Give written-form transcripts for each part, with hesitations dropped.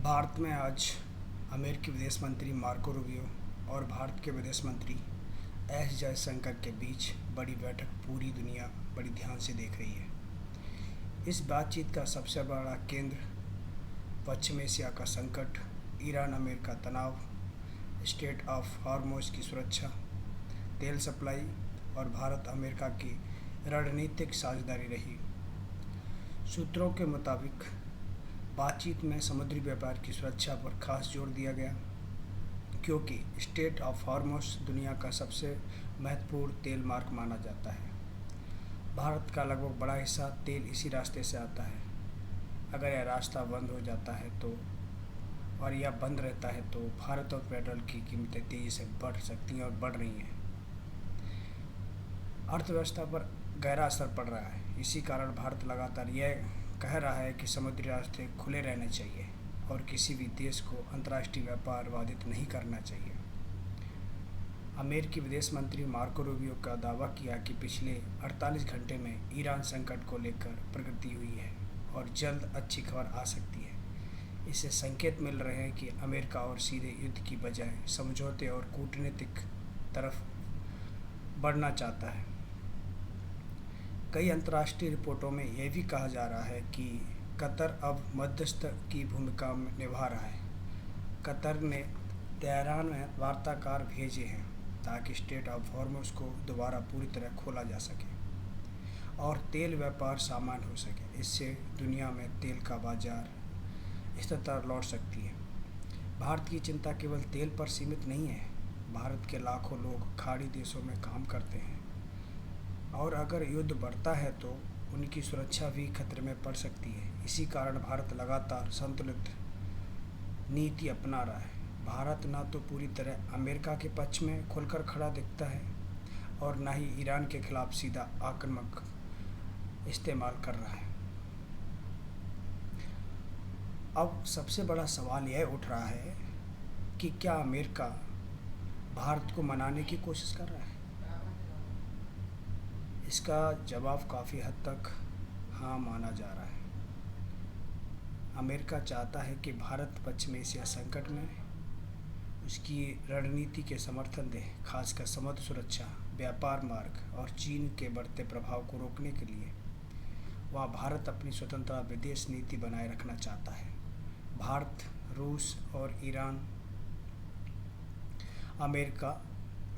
भारत में आज अमेरिकी विदेश मंत्री मार्को रूबियो और भारत के विदेश मंत्री एस जयशंकर के बीच बड़ी बैठक पूरी दुनिया बड़ी ध्यान से देख रही है। इस बातचीत का सबसे बड़ा केंद्र पश्चिम एशिया का संकट, ईरान अमेरिका तनाव, स्टेट ऑफ हॉर्मुज़ की सुरक्षा, तेल सप्लाई और भारत अमेरिका की रणनीतिक साझेदारी रही। सूत्रों के मुताबिक बातचीत में समुद्री व्यापार की सुरक्षा पर खास जोर दिया गया, क्योंकि स्टेट ऑफ हॉर्मुज़ दुनिया का सबसे महत्वपूर्ण तेल मार्ग माना जाता है। भारत का लगभग बड़ा हिस्सा तेल इसी रास्ते से आता है। अगर यह रास्ता बंद हो जाता है और यह बंद रहता है तो भारत और पेट्रोल की कीमतें तेज़ी से बढ़ सकती हैं और बढ़ रही हैं। अर्थव्यवस्था पर गहरा असर पड़ रहा है। इसी कारण भारत लगातार यह कह रहा है कि समुद्री रास्ते खुले रहने चाहिए और किसी भी देश को अंतर्राष्ट्रीय व्यापार बाधित नहीं करना चाहिए। अमेरिकी विदेश मंत्री मार्को रूबियो का दावा किया कि पिछले 48 घंटे में ईरान संकट को लेकर प्रगति हुई है और जल्द अच्छी खबर आ सकती है। इससे संकेत मिल रहे हैं कि अमेरिका और सीधे युद्ध की बजाय समझौते और कूटनीतिक तरफ बढ़ना चाहता है। कई अंतर्राष्ट्रीय रिपोर्टों में यह भी कहा जा रहा है कि कतर अब मध्यस्थ की भूमिका निभा रहा है। कतर ने तेहरान में वार्ताकार भेजे हैं ताकि स्टेट ऑफ हॉर्मुज़ को दोबारा पूरी तरह खोला जा सके और तेल व्यापार सामान्य हो सके। इससे दुनिया में तेल का बाजार स्थिरता लौट सकती है। भारत की चिंता केवल तेल पर सीमित नहीं है। भारत के लाखों लोग खाड़ी देशों में काम करते हैं और अगर युद्ध बढ़ता है तो उनकी सुरक्षा भी खतरे में पड़ सकती है। इसी कारण भारत लगातार संतुलित नीति अपना रहा है। भारत न तो पूरी तरह अमेरिका के पक्ष में खुलकर खड़ा दिखता है और न ही ईरान के खिलाफ सीधा आक्रामक इस्तेमाल कर रहा है। अब सबसे बड़ा सवाल यह उठ रहा है कि क्या अमेरिका भारत को मनाने की कोशिश कर रहा है? इसका जवाब काफ़ी हद तक हाँ माना जा रहा है। अमेरिका चाहता है कि भारत पश्चिम एशिया संकट में उसकी रणनीति के समर्थन दे, खासकर समुद्र सुरक्षा, व्यापार मार्ग और चीन के बढ़ते प्रभाव को रोकने के लिए वह भारत अपनी स्वतंत्र विदेश नीति बनाए रखना चाहता है। भारत, रूस और ईरान, अमेरिका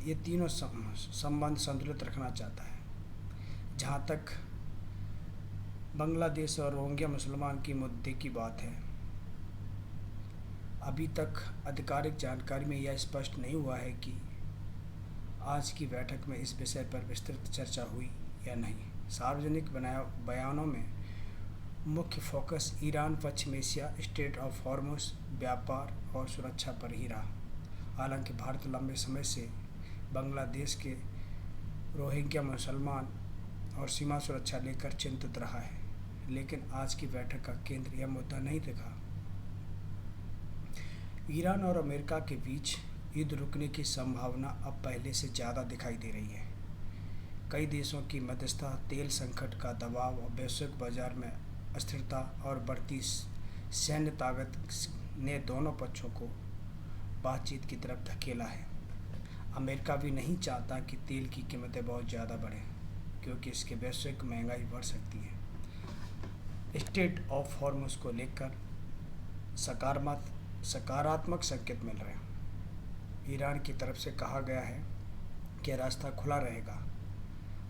ये तीनों संबंध संतुलित रखना चाहता है। जहाँ तक बांग्लादेश और रोहिंग्या मुसलमान की मुद्दे की बात है, अभी तक आधिकारिक जानकारी में यह स्पष्ट नहीं हुआ है कि आज की बैठक में इस विषय पर विस्तृत चर्चा हुई या नहीं। सार्वजनिक बयानों में मुख्य focus Iran, Paschim Asia, state of Hormuz, व्यापार और सुरक्षा पर ही रहा। हालांकि भारत लंबे समय से बांग्लादेश के रोहिंग्या मुसलमान और सीमा सुरक्षा लेकर चिंतित रहा है, लेकिन आज की बैठक का केंद्र यह मुद्दा नहीं दिखा। ईरान और अमेरिका के बीच युद्ध रुकने की संभावना अब पहले से ज़्यादा दिखाई दे रही है। कई देशों की मध्यस्थता, तेल संकट का दबाव और वैश्विक बाजार में अस्थिरता और बढ़ती सैन्य ताकत ने दोनों पक्षों को बातचीत की तरफ धकेला है। अमेरिका भी नहीं चाहता कि तेल की कीमतें बहुत ज़्यादा बढ़ें, क्योंकि इसके वैश्विक महंगाई बढ़ सकती है। स्टेट ऑफ हॉर्मुज़ को लेकर सकारात्मक संकेत मिल रहे हैं। ईरान की तरफ से कहा गया है कि रास्ता खुला रहेगा।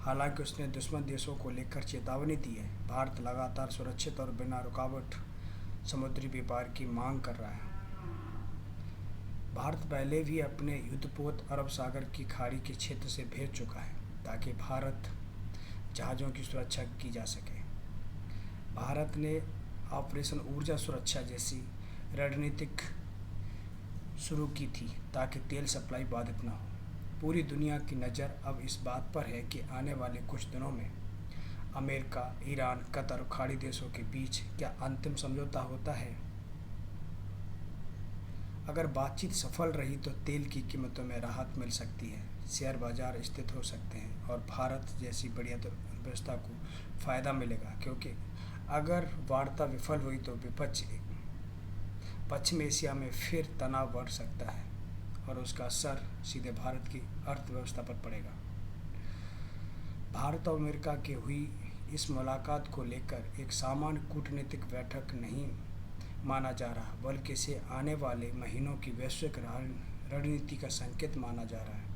हालांकि उसने दुश्मन देशों को लेकर चेतावनी दी है। भारत लगातार सुरक्षित और बिना रुकावट समुद्री व्यापार की मांग कर रहा है। भारत पहले भी अपने युद्धपोत अरब सागर की खाड़ी के क्षेत्र से भेज चुका है ताकि भारत जहाज़ों की सुरक्षा की जा सके। भारत ने ऑपरेशन ऊर्जा सुरक्षा जैसी रणनीतिक शुरू की थी ताकि तेल सप्लाई बाधित न हो। पूरी दुनिया की नज़र अब इस बात पर है कि आने वाले कुछ दिनों में अमेरिका, ईरान, कतर और खाड़ी देशों के बीच क्या अंतिम समझौता होता है। अगर बातचीत सफल रही तो तेल की कीमतों में राहत मिल सकती है, शेयर बाजार स्थित हो सकते हैं और भारत जैसी बड़ी अर्थव्यवस्था को फ़ायदा मिलेगा, क्योंकि अगर वार्ता विफल हुई तो विपक्ष पश्चिम एशिया में फिर तनाव बढ़ सकता है और उसका असर सीधे भारत की अर्थव्यवस्था पर पड़ेगा। भारत और अमेरिका की हुई इस मुलाकात को लेकर एक सामान्य कूटनीतिक बैठक नहीं माना जा रहा, बल्कि इसे आने वाले महीनों की वैश्विक रणनीति का संकेत माना जा रहा है।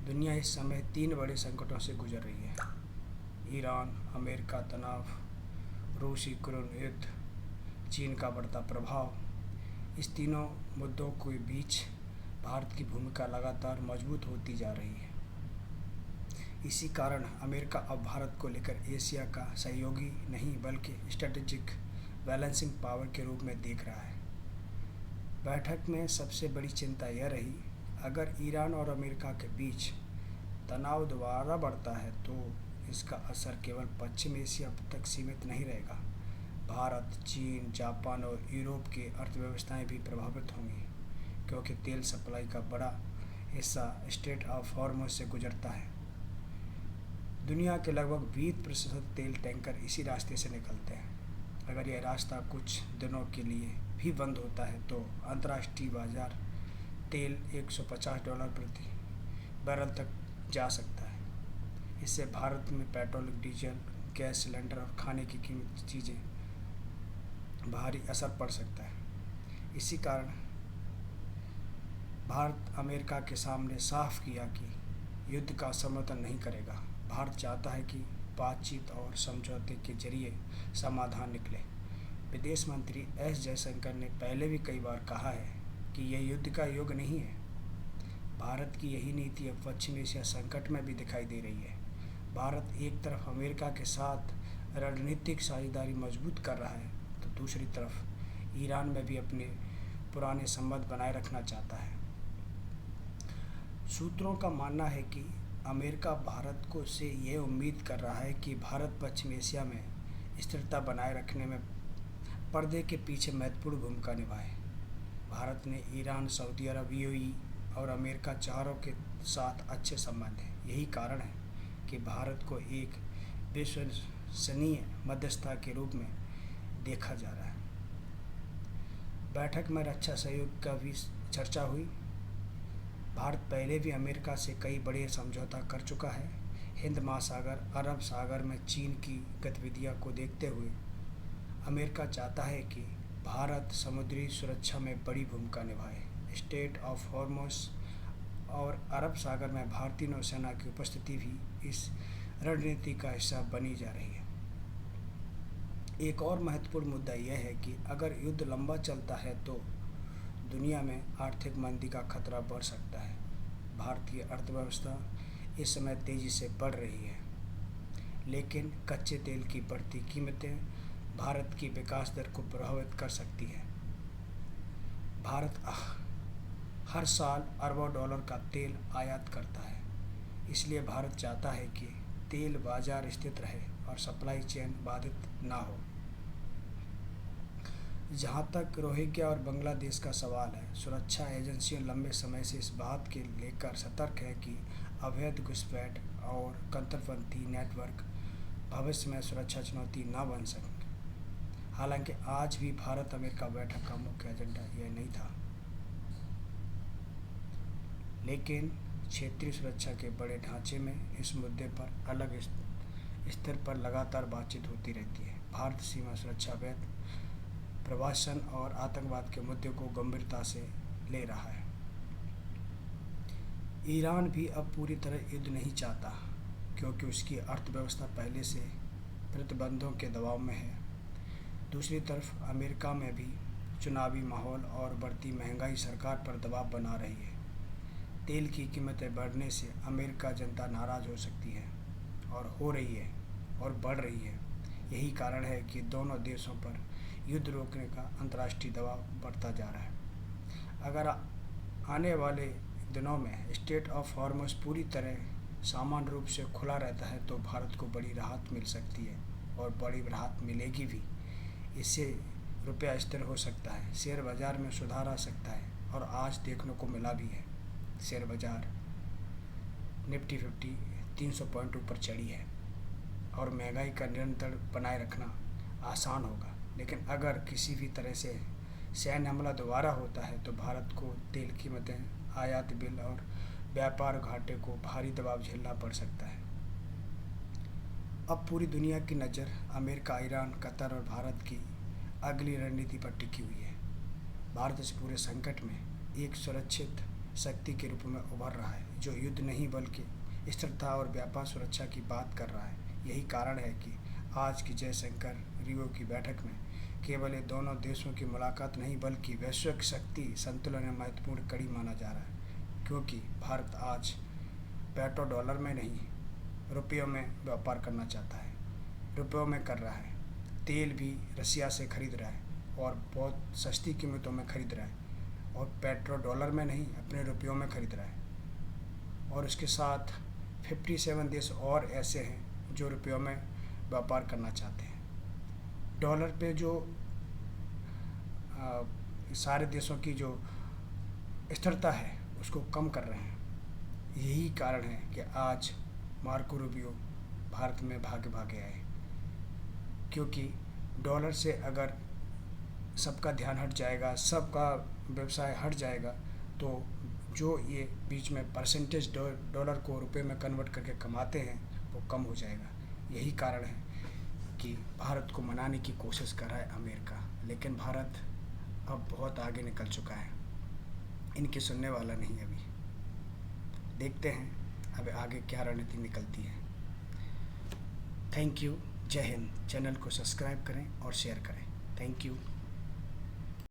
दुनिया इस समय 3 बड़े संकटों से गुजर रही है: ईरान अमेरिका तनाव, रूस यूक्रेन युद्ध, चीन का बढ़ता प्रभाव। इस तीनों मुद्दों के बीच भारत की भूमिका लगातार मजबूत होती जा रही है। इसी कारण अमेरिका अब भारत को लेकर एशिया का सहयोगी नहीं बल्कि स्ट्रेटेजिक बैलेंसिंग पावर के रूप में देख रहा है। बैठक में सबसे बड़ी चिंता यह रही, अगर ईरान और अमेरिका के बीच तनाव दोबारा बढ़ता है तो इसका असर केवल पश्चिम एशिया तक सीमित नहीं रहेगा। भारत, चीन, जापान और यूरोप की अर्थव्यवस्थाएं भी प्रभावित होंगी, क्योंकि तेल सप्लाई का बड़ा हिस्सा स्ट्रेट ऑफ हॉर्मुज़ से गुजरता है। दुनिया के लगभग 20% तेल टैंकर इसी रास्ते से निकलते हैं। अगर यह रास्ता कुछ दिनों के लिए भी बंद होता है तो अंतर्राष्ट्रीय बाजार तेल $150 प्रति बैरल तक जा सकता है। इससे भारत में पेट्रोल, डीजल, गैस सिलेंडर और खाने की कीमती चीज़ें भारी असर पड़ सकता है। इसी कारण भारत अमेरिका के सामने साफ किया कि युद्ध का समर्थन नहीं करेगा। भारत चाहता है कि बातचीत और समझौते के जरिए समाधान निकले। विदेश मंत्री एस जयशंकर ने पहले भी कई बार कहा है कि यह युद्ध का युग नहीं है। भारत की यही नीति अब पश्चिम एशिया संकट में भी दिखाई दे रही है। भारत एक तरफ अमेरिका के साथ रणनीतिक साझेदारी मजबूत कर रहा है तो दूसरी तरफ ईरान में भी अपने पुराने संबंध बनाए रखना चाहता है। सूत्रों का मानना है कि अमेरिका भारत को से यह उम्मीद कर रहा है कि भारत पश्चिम एशिया में स्थिरता बनाए रखने में पर्दे के पीछे महत्वपूर्ण भूमिका निभाए। भारत ने ईरान, सऊदी अरब, यूएई और अमेरिका चारों के साथ अच्छे संबंध हैं। यही कारण है कि भारत को एक विश्वसनीय मध्यस्थता के रूप में देखा जा रहा है। बैठक में रक्षा सहयोग का भी चर्चा हुई। भारत पहले भी अमेरिका से कई बड़े समझौता कर चुका है। हिंद महासागर, अरब सागर में चीन की गतिविधियों को देखते हुए अमेरिका चाहता है कि भारत समुद्री सुरक्षा में बड़ी भूमिका निभाए। स्ट्रेट ऑफ हॉर्मुज़ और अरब सागर में भारतीय नौसेना की उपस्थिति भी इस रणनीति का हिस्सा बनी जा रही है। एक और महत्वपूर्ण मुद्दा यह है कि अगर युद्ध लंबा चलता है तो दुनिया में आर्थिक मंदी का खतरा बढ़ सकता है। भारतीय अर्थव्यवस्था इस समय तेज़ी से बढ़ रही है, लेकिन कच्चे तेल की बढ़ती कीमतें भारत की विकास दर को प्रभावित कर सकती है। भारत हर साल अरबों डॉलर का तेल आयात करता है, इसलिए भारत चाहता है कि तेल बाजार स्थिर रहे और सप्लाई चेन बाधित ना हो। जहाँ तक रोहिंग्या और बांग्लादेश का सवाल है, सुरक्षा एजेंसियां लंबे समय से इस बात के लेकर सतर्क है कि अवैध घुसपैठ और कट्टरपंथी नेटवर्क भविष्य में सुरक्षा चुनौती न बन सकें। हालांकि आज भी भारत अमेरिका बैठक का मुख्य एजेंडा यह नहीं था, लेकिन क्षेत्रीय सुरक्षा के बड़े ढांचे में इस मुद्दे पर अलग स्तर पर लगातार बातचीत होती रहती है। भारत सीमा सुरक्षा, अवैध प्रवासन और आतंकवाद के मुद्दे को गंभीरता से ले रहा है। ईरान भी अब पूरी तरह युद्ध नहीं चाहता, क्योंकि उसकी अर्थव्यवस्था पहले से प्रतिबंधों के दबाव में है। दूसरी तरफ अमेरिका में भी चुनावी माहौल और बढ़ती महंगाई सरकार पर दबाव बना रही है। तेल की कीमतें बढ़ने से अमेरिका जनता नाराज़ हो सकती है और हो रही है और बढ़ रही है। यही कारण है कि दोनों देशों पर युद्ध रोकने का अंतर्राष्ट्रीय दबाव बढ़ता जा रहा है। अगर आने वाले दिनों में स्ट्रेट ऑफ हॉर्मुज़ पूरी तरह सामान्य रूप से खुला रहता है तो भारत को बड़ी राहत मिल सकती है और बड़ी राहत मिलेगी भी। इससे रुपया स्थिर हो सकता है, शेयर बाज़ार में सुधार आ सकता है और आज देखने को मिला भी है। शेयर बाज़ार निफ्टी 50 300 पॉइंट ऊपर चढ़ी है और महंगाई का निरंतर बनाए रखना आसान होगा, लेकिन अगर किसी भी तरह से सैन्य हमला दोबारा होता है तो भारत को तेल कीमतें, आयात बिल और व्यापार घाटे को भारी दबाव झेलना पड़ सकता है। अब पूरी दुनिया की नज़र अमेरिका, ईरान, कतर और भारत की अगली रणनीति पर टिकी हुई है। भारत इस पूरे संकट में एक सुरक्षित शक्ति के रूप में उभर रहा है, जो युद्ध नहीं बल्कि स्थिरता और व्यापार सुरक्षा की बात कर रहा है। यही कारण है कि आज की जयशंकर रियो की बैठक में केवल ये दोनों देशों की मुलाकात नहीं बल्कि वैश्विक शक्ति संतुलन में महत्वपूर्ण कड़ी माना जा रहा है, क्योंकि भारत आज पेट्रो डॉलर में नहीं, रुपयों में व्यापार करना चाहता है। रुपयों में कर रहा है, तेल भी रसिया से खरीद रहा है और बहुत सस्ती कीमतों में खरीद रहा है, और पेट्रो डॉलर में नहीं, अपने रुपयों में खरीद रहा है। और उसके साथ 57 देश और ऐसे हैं जो रुपयों में व्यापार करना चाहते हैं। डॉलर पे जो सारे देशों की जो स्थिरता है उसको कम कर रहे हैं। यही कारण है कि आज मार्को रूबियो भारत में भागे भागे आए, क्योंकि डॉलर से अगर सबका ध्यान हट जाएगा, सबका व्यवसाय हट जाएगा, तो जो ये बीच में परसेंटेज डॉलर को रुपए में कन्वर्ट करके कमाते हैं वो कम हो जाएगा। यही कारण है कि भारत को मनाने की कोशिश कर रहा है अमेरिका, लेकिन भारत अब बहुत आगे निकल चुका है, इनकी सुनने वाला नहीं। अभी देखते हैं अब आगे क्या रणनीति निकलती है। Thank you. जय हिंद। चैनल को सब्सक्राइब करें और शेयर करें। Thank you.